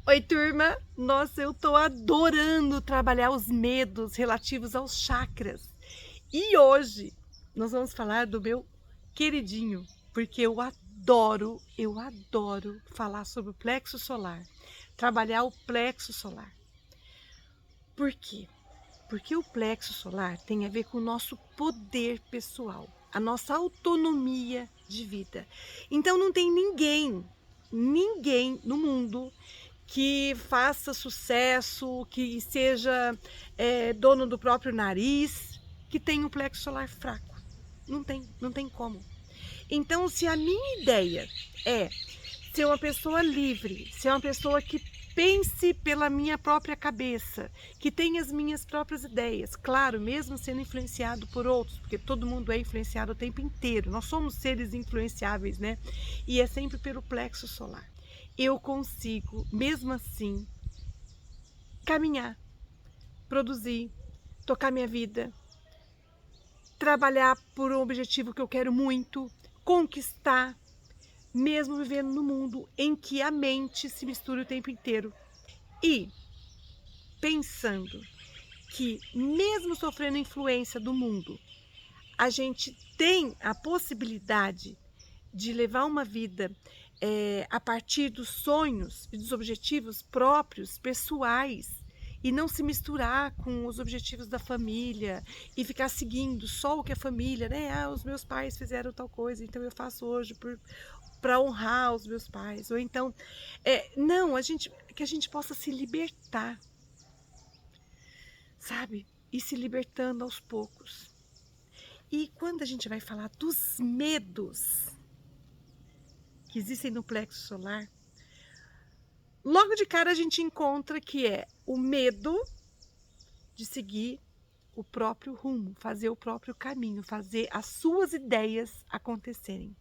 Oi, turma! Nossa, eu tô adorando trabalhar os medos relativos aos chakras. E hoje nós vamos falar do meu queridinho, porque eu adoro falar sobre o plexo solar, trabalhar o plexo solar. Por quê? Porque o plexo solar tem a ver com o nosso poder pessoal, a nossa autonomia de vida. Então não tem ninguém no mundo que faça sucesso, que seja dono do próprio nariz, que tenha o plexo solar fraco. Não tem como. Então, se a minha ideia é ser uma pessoa livre, ser uma pessoa que pense pela minha própria cabeça, que tenha as minhas próprias ideias, claro, mesmo sendo influenciado por outros, porque todo mundo é influenciado o tempo inteiro, nós somos seres influenciáveis, né? E é sempre pelo plexo solar. Eu consigo, mesmo assim, caminhar, produzir, tocar minha vida, trabalhar por um objetivo que eu quero muito, conquistar, mesmo vivendo num mundo em que a mente se mistura o tempo inteiro. E pensando que, mesmo sofrendo influência do mundo, a gente tem a possibilidade de levar uma vida a partir dos sonhos e dos objetivos próprios, pessoais, e não se misturar com os objetivos da família e ficar seguindo só o que a família, né? Ah, os meus pais fizeram tal coisa, então eu faço hoje para honrar os meus pais. Ou então, não, que a gente possa se libertar, sabe? E se libertando aos poucos. E quando a gente vai falar dos medos que existem no plexo solar, logo de cara a gente encontra que é o medo de seguir o próprio rumo, fazer o próprio caminho, fazer as suas ideias acontecerem.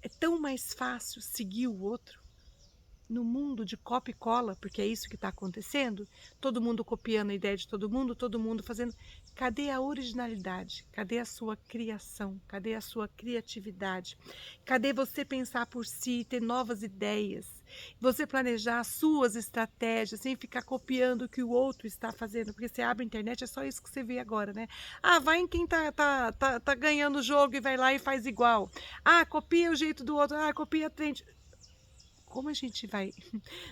É tão mais fácil seguir o outro no mundo de copia e cola, porque é isso que está acontecendo, todo mundo copiando a ideia de todo mundo fazendo. Cadê a originalidade? Cadê a sua criação? Cadê a sua criatividade? Cadê você pensar por si, ter novas ideias? Você planejar as suas estratégias sem ficar copiando o que o outro está fazendo, porque você abre a internet, é só isso que você vê agora, né? Ah, vai em quem tá ganhando o jogo e vai lá e faz igual. Ah, copia o jeito do outro. Ah, copia a trend. Como a gente vai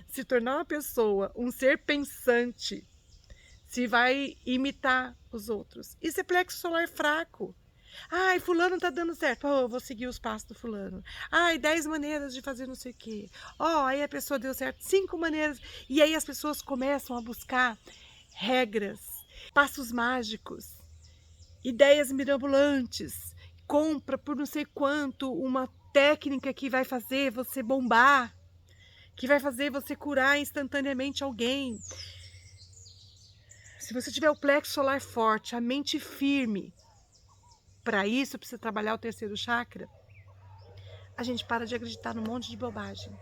se tornar uma pessoa, um ser pensante, se vai imitar os outros? Isso é plexo solar fraco. Ai, fulano tá dando certo. Oh, eu vou seguir os passos do fulano. Ai, 10 maneiras de fazer não sei o quê. Ó, aí a pessoa deu certo, 5 maneiras. E aí as pessoas começam a buscar regras, passos mágicos, ideias mirabolantes. Compra por não sei quanto uma técnica que vai fazer você bombar, que vai fazer você curar instantaneamente alguém. Se você tiver o plexo solar forte, a mente firme, para isso precisa trabalhar o terceiro chakra, a gente para de acreditar num monte de bobagem.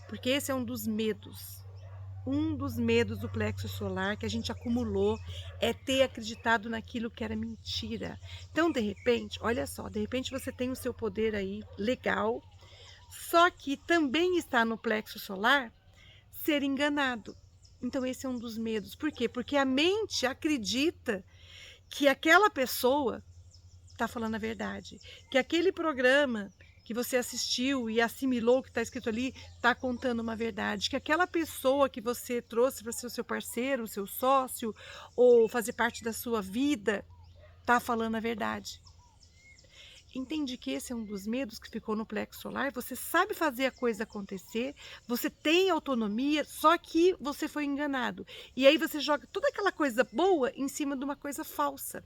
Porque esse é um dos medos do plexo solar que a gente acumulou, é ter acreditado naquilo que era mentira. Então, de repente, olha só, de repente você tem o seu poder aí, legal, só que também está no plexo solar ser enganado. Então esse é um dos medos. Por quê? Porque a mente acredita que aquela pessoa está falando a verdade, que aquele programa que você assistiu e assimilou o que está escrito ali está contando uma verdade, que aquela pessoa que você trouxe para ser o seu parceiro, o seu sócio, ou fazer parte da sua vida, está falando a verdade. Entende que esse é um dos medos que ficou no plexo solar? Você sabe fazer a coisa acontecer, você tem autonomia, só que você foi enganado. E aí você joga toda aquela coisa boa em cima de uma coisa falsa.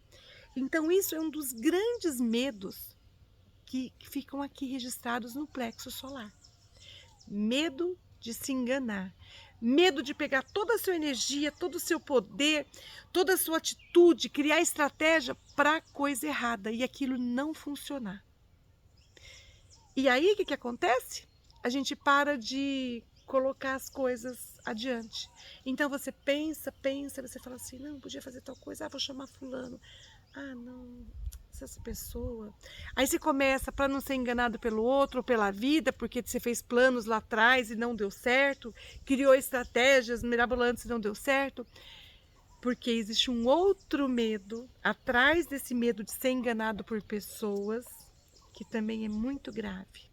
Então isso é um dos grandes medos que ficam aqui registrados no plexo solar. Medo de se enganar. Medo de pegar toda a sua energia, todo o seu poder, toda a sua atitude, criar estratégia para a coisa errada e aquilo não funcionar. E aí, o que acontece? A gente para de colocar as coisas adiante. Então você pensa, você fala assim, não, podia fazer tal coisa, vou chamar fulano. Ah, não, nossa, essa pessoa. Aí você começa, para não ser enganado pelo outro ou pela vida, porque você fez planos lá atrás e não deu certo, criou estratégias mirabolantes e não deu certo, porque existe um outro medo atrás desse medo de ser enganado por pessoas, que também é muito grave.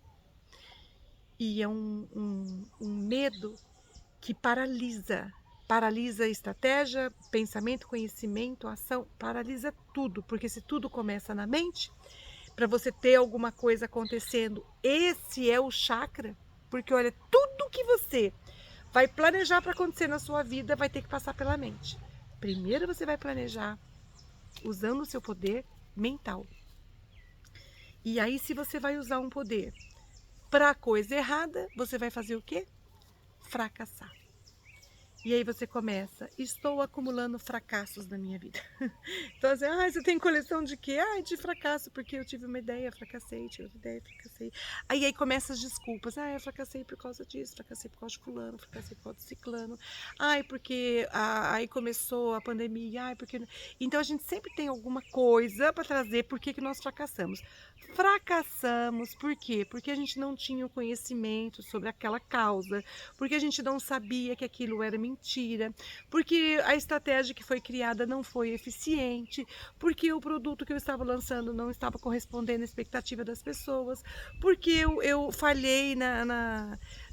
E é um medo que paralisa a estratégia, pensamento, conhecimento, ação, paralisa tudo, porque se tudo começa na mente, para você ter alguma coisa acontecendo, esse é o chakra, porque olha, tudo que você vai planejar para acontecer na sua vida vai ter que passar pela mente. Primeiro você vai planejar usando o seu poder mental. E aí, se você vai usar um poder para coisa errada, você vai fazer o quê? Fracassar. E aí você começa, estou acumulando fracassos na minha vida. Então assim, você tem coleção de quê? De fracasso, porque eu tive uma ideia, fracassei, tive outra ideia, fracassei. Aí começam as desculpas, eu fracassei por causa disso, fracassei por causa de fulano, fracassei por causa de ciclano. Porque aí começou a pandemia, porque... Então a gente sempre tem alguma coisa para trazer por que nós fracassamos. Fracassamos, por quê? Porque a gente não tinha o conhecimento sobre aquela causa, porque a gente não sabia que aquilo era mentira, porque a estratégia que foi criada não foi eficiente, porque o produto que eu estava lançando não estava correspondendo à expectativa das pessoas, porque eu falhei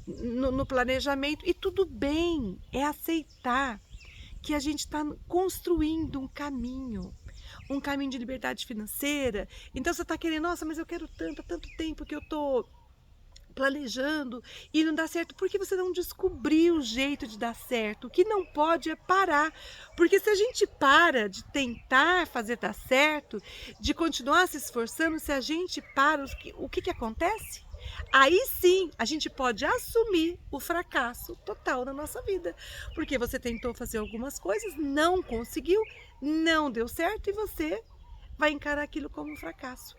no planejamento, e tudo bem, é aceitar que a gente está construindo um caminho de liberdade financeira. Então você está querendo, nossa, mas eu quero tanto, há tanto tempo que eu estou planejando e não dá certo, porque você não descobriu o jeito de dar certo. O que não pode é parar, porque se a gente para de tentar fazer dar certo, de continuar se esforçando, se a gente para, o que acontece? Aí sim, a gente pode assumir o fracasso total na nossa vida, porque você tentou fazer algumas coisas, não conseguiu, não deu certo, e você vai encarar aquilo como um fracasso.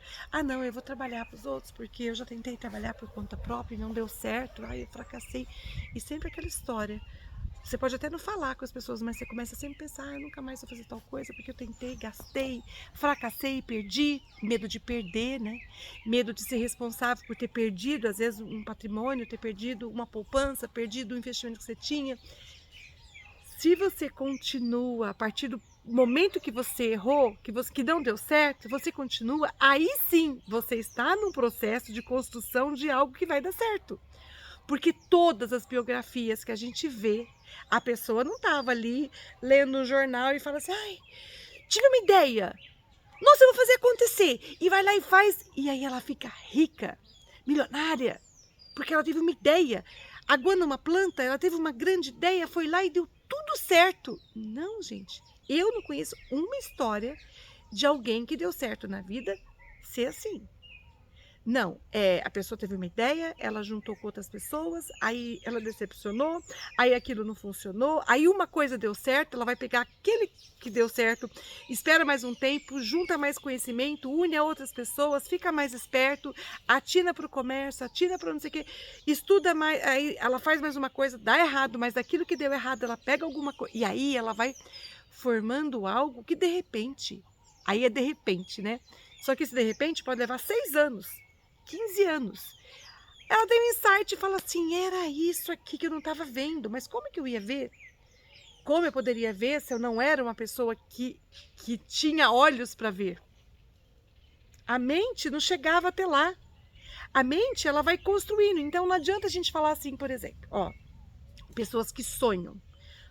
Não, eu vou trabalhar para os outros, porque eu já tentei trabalhar por conta própria e não deu certo, eu fracassei. E sempre aquela história. Você pode até não falar com as pessoas, mas você começa sempre a pensar, eu nunca mais vou fazer tal coisa, porque eu tentei, gastei, fracassei, perdi. Medo de perder, né? Medo de ser responsável por ter perdido, às vezes, um patrimônio, ter perdido uma poupança, perdido o investimento que você tinha. Se você continua a partir do momento que você errou, que não deu certo, você continua, aí sim você está num processo de construção de algo que vai dar certo. Porque todas as biografias que a gente vê, a pessoa não estava ali lendo um jornal e fala assim, tive uma ideia, nossa, eu vou fazer acontecer, e vai lá e faz, e aí ela fica rica, milionária, porque ela teve uma ideia. Aguando uma planta, ela teve uma grande ideia, foi lá e deu tudo certo. Não, gente, eu não conheço uma história de alguém que deu certo na vida ser assim. Não, a pessoa teve uma ideia, ela juntou com outras pessoas, aí ela decepcionou, aí aquilo não funcionou, aí uma coisa deu certo, ela vai pegar aquele que deu certo, espera mais um tempo, junta mais conhecimento, une a outras pessoas, fica mais esperto, atina para o comércio, atina para não sei o quê, estuda mais, aí ela faz mais uma coisa, dá errado, mas daquilo que deu errado, ela pega alguma coisa, e aí ela vai formando algo que de repente, aí é de repente, né? Só que esse de repente pode levar 6 anos. 15 anos. Ela tem um insight e fala assim, era isso aqui que eu não estava vendo, mas como que eu ia ver? Como eu poderia ver se eu não era uma pessoa que tinha olhos para ver? A mente não chegava até lá. A mente, ela vai construindo. Então não adianta a gente falar assim, por exemplo, pessoas que sonham.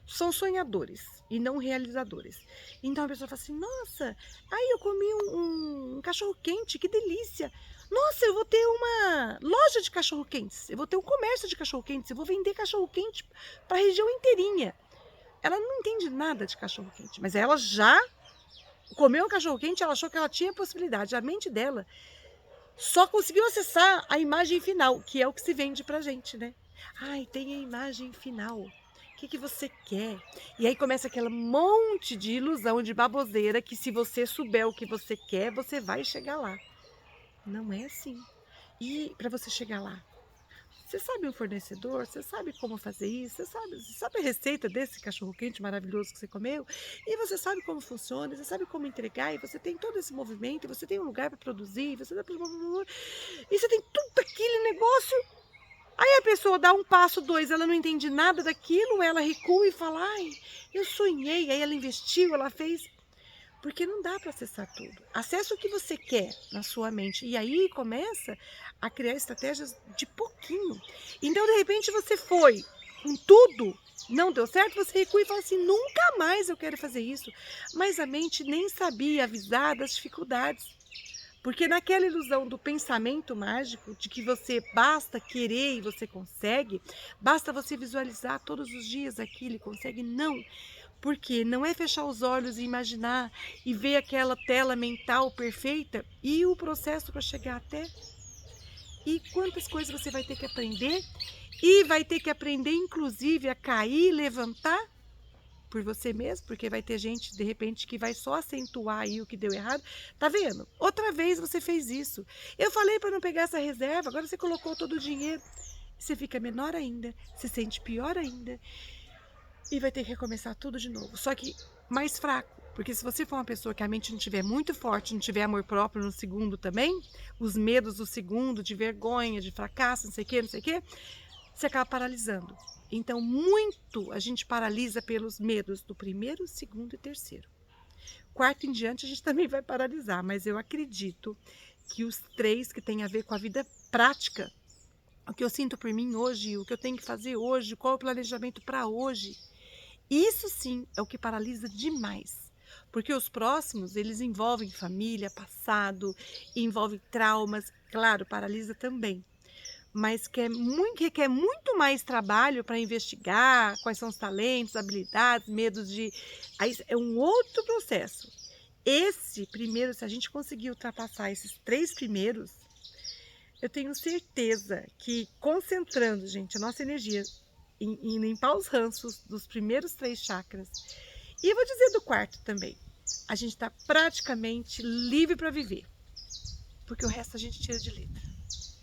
São sonhadores e não realizadores. Então a pessoa fala assim, nossa, aí eu comi um cachorro quente, que delícia. Nossa, eu vou ter uma loja de cachorro-quentes, eu vou ter um comércio de cachorro-quentes, eu vou vender cachorro-quente para a região inteirinha. Ela não entende nada de cachorro-quente, mas ela já comeu um cachorro-quente, ela achou que ela tinha possibilidade. A mente dela só conseguiu acessar a imagem final, que é o que se vende pra gente, né? Tem a imagem final. O que você quer? E aí começa aquele monte de ilusão, de baboseira, que se você souber o que você quer, você vai chegar lá. Não é assim. E para você chegar lá, Você sabe um fornecedor? Você sabe como fazer isso? Você sabe a receita desse cachorro-quente maravilhoso que você comeu? E você sabe como funciona, você sabe como entregar, e você tem todo esse movimento, e você tem um lugar para produzir, e você tem tudo aquele negócio. Aí a pessoa dá um passo, dois, ela não entende nada daquilo, ela recua e fala, ai, eu sonhei, aí ela investiu, ela fez. Porque não dá para acessar tudo. Acessa o que você quer na sua mente. E aí começa a criar estratégias de pouquinho. Então, de repente, você foi com tudo, não deu certo, você recua e fala assim, nunca mais eu quero fazer isso. Mas a mente nem sabia avisar das dificuldades. Porque naquela ilusão do pensamento mágico, de que você basta querer e você consegue, basta você visualizar todos os dias aquilo e consegue, não. Porque não é fechar os olhos e imaginar e ver aquela tela mental perfeita e o processo para chegar até. E quantas coisas você vai ter que aprender e vai ter que aprender inclusive a cair e levantar por você mesmo, porque vai ter gente de repente que vai só acentuar aí o que deu errado. Tá vendo? Outra vez você fez isso. Eu falei para não pegar essa reserva, agora você colocou todo o dinheiro. Você fica menor ainda, se sente pior ainda. E vai ter que recomeçar tudo de novo. Só que mais fraco. Porque se você for uma pessoa que a mente não tiver muito forte, não tiver amor próprio no segundo também, os medos do segundo, de vergonha, de fracasso, não sei o quê, você acaba paralisando. Então, muito a gente paralisa pelos medos do primeiro, segundo e terceiro. Quarto em diante a gente também vai paralisar, mas eu acredito que os três que têm a ver com a vida prática, o que eu sinto por mim hoje, o que eu tenho que fazer hoje, qual é o planejamento para hoje, isso sim é o que paralisa demais. Porque os próximos, eles envolvem família, passado, envolvem traumas, claro, paralisa também. Mas requer muito mais trabalho para investigar quais são os talentos, habilidades, medos de... Aí é um outro processo. Esse primeiro, se a gente conseguir ultrapassar esses três primeiros, eu tenho certeza que concentrando, gente, a nossa energia em limpar os ranços dos primeiros três chakras, e eu vou dizer do quarto também, a gente está praticamente livre para viver, porque o resto a gente tira de letra.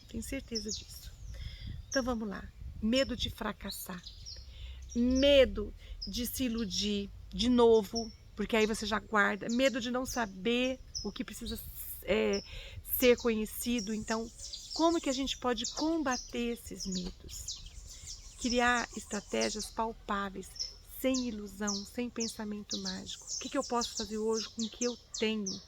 Tenho certeza disso. Então vamos lá. Medo de fracassar, medo de se iludir de novo, porque aí você já guarda, medo de não saber o que precisa ser conhecido. Então, como que a gente pode combater esses medos? Criar estratégias palpáveis, sem ilusão, sem pensamento mágico. O que eu posso fazer hoje com o que eu tenho?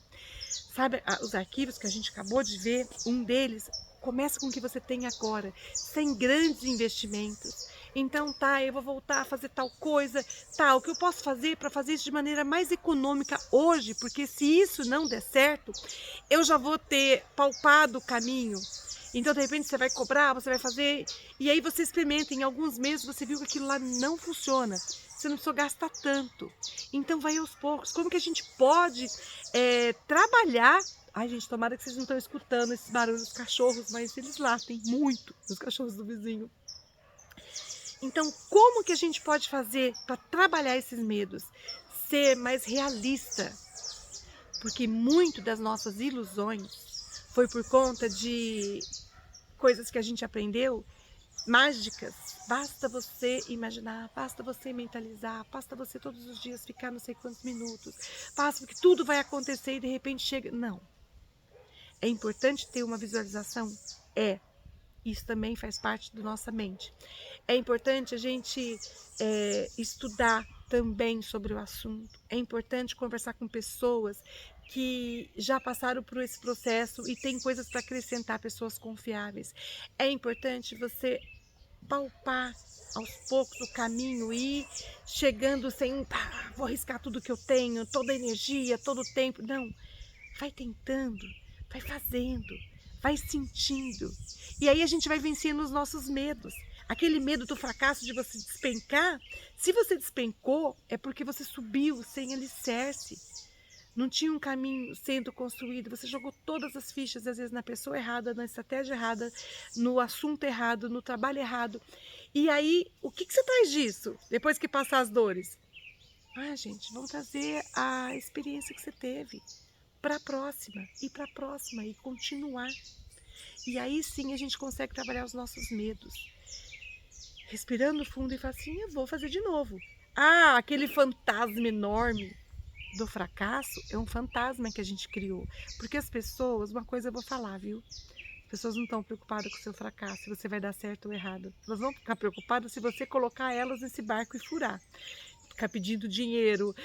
Sabe, os arquivos que a gente acabou de ver, um deles começa com o que você tem agora, sem grandes investimentos. Então, tá, eu vou voltar a fazer tal coisa, tá, o que eu posso fazer para fazer isso de maneira mais econômica hoje, porque se isso não der certo, eu já vou ter palpado o caminho. Então, de repente, você vai cobrar, você vai fazer, e aí você experimenta, em alguns meses você viu que aquilo lá não funciona. Você não precisou gastar tanto. Então, vai aos poucos. Como que a gente pode trabalhar... Ai, gente, tomara que vocês não estão escutando esses barulhos dos cachorros, mas eles latem muito, os cachorros do vizinho. Então, como que a gente pode fazer para trabalhar esses medos? Ser mais realista. Porque muito das nossas ilusões foi por conta de coisas que a gente aprendeu, mágicas. Basta você imaginar, basta você mentalizar, basta você todos os dias ficar não sei quantos minutos, basta que tudo vai acontecer e de repente chega... Não. É importante ter uma visualização? Isso também faz parte da nossa mente. É importante a gente estudar também sobre o assunto. É importante conversar com pessoas que já passaram por esse processo e tem coisas para acrescentar, pessoas confiáveis. É importante você palpar aos poucos o caminho e ir chegando sem, vou arriscar tudo que eu tenho, toda a energia, todo o tempo. Não, vai tentando, vai fazendo, vai sentindo. E aí a gente vai vencendo os nossos medos. Aquele medo do fracasso de você despencar, se você despencou, é porque você subiu sem alicerce. Não tinha um caminho sendo construído, você jogou todas as fichas, às vezes na pessoa errada, na estratégia errada, no assunto errado, no trabalho errado. E aí, o que você traz disso, depois que passar as dores? Gente, vamos trazer a experiência que você teve para a próxima, e continuar. E aí sim a gente consegue trabalhar os nossos medos. Respirando fundo e falar assim, eu vou fazer de novo. Ah, aquele fantasma enorme do fracasso é um fantasma que a gente criou. Porque as pessoas, uma coisa eu vou falar, viu? As pessoas não estão preocupadas com o seu fracasso, se você vai dar certo ou errado. Elas vão ficar preocupadas se você colocar elas nesse barco e furar. Ficar pedindo dinheiro,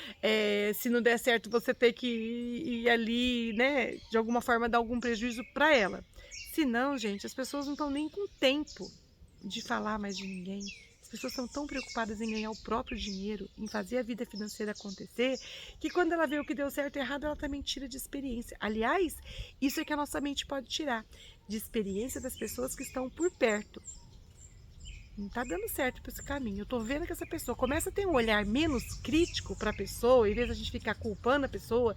se não der certo você ter que ir ali, né, de alguma forma dar algum prejuízo para ela. Se não, gente, as pessoas não estão nem com tempo de falar mais de ninguém. As pessoas estão tão preocupadas em ganhar o próprio dinheiro, em fazer a vida financeira acontecer, que quando ela vê o que deu certo e errado, ela também tira de experiência. Aliás, isso é que a nossa mente pode tirar, de experiência das pessoas que estão por perto. Não tá dando certo para esse caminho. Eu tô vendo que essa pessoa começa a ter um olhar menos crítico para a pessoa, em vez de a gente ficar culpando a pessoa,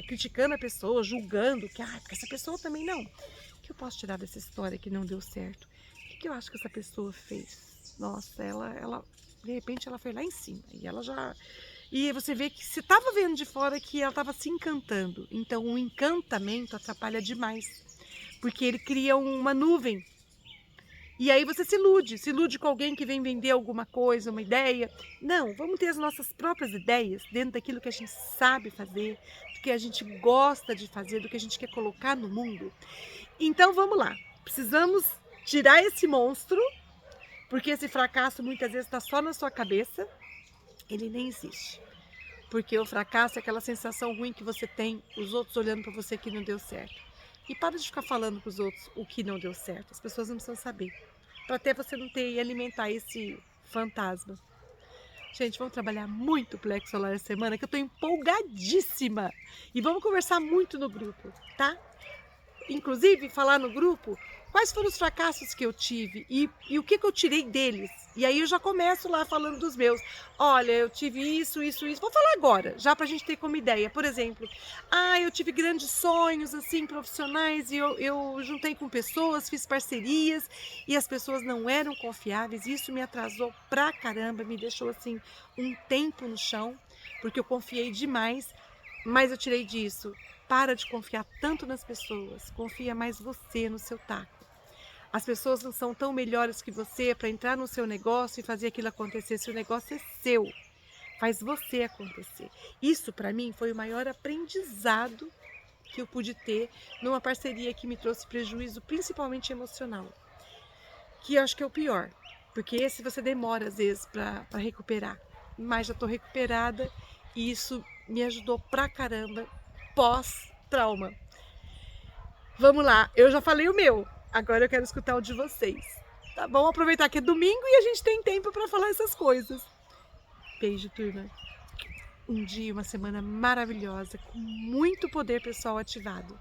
criticando a pessoa, julgando, que porque essa pessoa também não. O que eu posso tirar dessa história que não deu certo? O que eu acho que essa pessoa fez? Nossa, ela de repente ela foi lá em cima e ela já. E você vê que você estava vendo de fora que ela estava se encantando. Então o encantamento atrapalha demais, porque ele cria uma nuvem. E aí você se ilude com alguém que vem vender alguma coisa, uma ideia. Não, vamos ter as nossas próprias ideias dentro daquilo que a gente sabe fazer, do que a gente gosta de fazer, do que a gente quer colocar no mundo. Então vamos lá, precisamos tirar esse monstro, porque esse fracasso muitas vezes está só na sua cabeça, ele nem existe. Porque o fracasso é aquela sensação ruim que você tem, os outros olhando para você que não deu certo. E para de ficar falando para os outros o que não deu certo. As pessoas não precisam saber. Para até você não ter e alimentar esse fantasma. Gente, vamos trabalhar muito o plexo solar essa semana, que eu estou empolgadíssima. E vamos conversar muito no grupo, tá? Inclusive, falar no grupo quais foram os fracassos que eu tive e o que eu tirei deles. E aí eu já começo lá falando dos meus. Olha, eu tive isso. Vou falar agora, já pra gente ter como ideia. Por exemplo, eu tive grandes sonhos, assim, profissionais, e eu juntei com pessoas, fiz parcerias, e as pessoas não eram confiáveis. Isso me atrasou pra caramba, me deixou, assim, um tempo no chão, porque eu confiei demais, mas eu tirei disso. Para de confiar tanto nas pessoas, confia mais você no seu taco. As pessoas não são tão melhores que você para entrar no seu negócio e fazer aquilo acontecer. Se o negócio é seu, faz você acontecer. Isso para mim foi o maior aprendizado que eu pude ter numa parceria que me trouxe prejuízo, principalmente emocional. Que eu acho que é o pior, porque esse você demora às vezes para recuperar. Mas já estou recuperada e isso me ajudou pra caramba pós-trauma. Vamos lá, eu já falei o meu, agora eu quero escutar o de vocês. Tá bom? Aproveitar que é domingo e a gente tem tempo para falar essas coisas. Beijo, turma. Um dia, uma semana maravilhosa, com muito poder pessoal ativado.